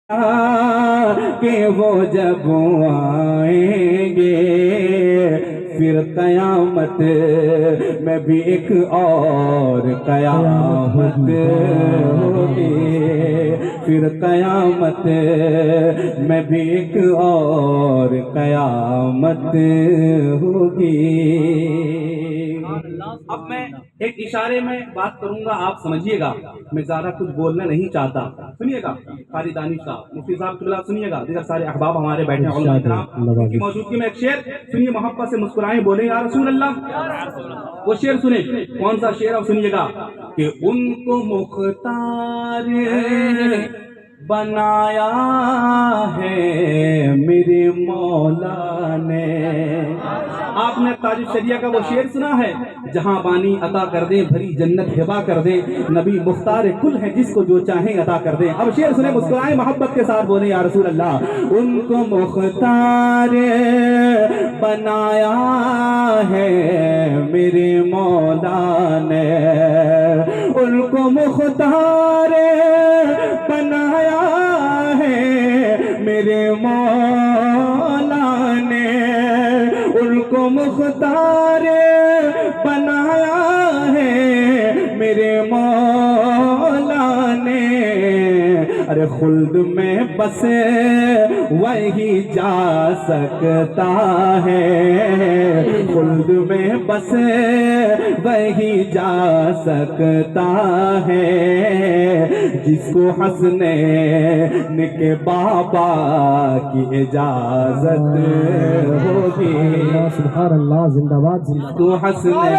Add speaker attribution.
Speaker 1: کہ وہ جب آئیں گے پھر قیامت میں بھی ایک اور قیامت ہوگی، پھر قیامت میں بھی ایک اور قیامت ہوگی۔ اب میں ایک اشارے میں بات کروں گا، آپ سمجھیے گا، میں زیادہ کچھ بولنا نہیں چاہتا۔ سنیے گا قاری دانش صاحب، مفتی صاحب قبلہ سنیے گا، دیگر سارے احباب ہمارے بیٹھے ہیں علماء کرام کی موجودگی میں ایک شعر سنیے، محبت سے مسکرائیں، بولیں یا رسول اللہ۔ وہ شعر سنیں، کون سا شعر اب سنیے گا کہ ان کو مختار بنایا ہے میرے مولا نے۔ آپ نے تاج الشریعہ کا وہ شعر سنا ہے، جہاں بانی عطا کر دیں بھری جنت ہبا کر دیں، نبی مختار کل ہے جس کو جو چاہیں عطا کر دیں۔ اب شعر سنیں، مسکرائیں، محبت کے ساتھ بولیں یا رسول اللہ۔ ان کو مختار بنایا ہے میرے مولا نے، ان کو مختار بنایا ہے میرے مولا نے، ان کو مختار بنایا ہے میرے مولا نے۔ ارے خلد میں بس وہی جا سکتا ہے، خلد میں بس وہی جا سکتا ہے جس کو حسنین کے بابا کی اجازت ہوگی۔
Speaker 2: سبحان اللہ، زندہ باد، زندہ باد۔
Speaker 1: تو حسنین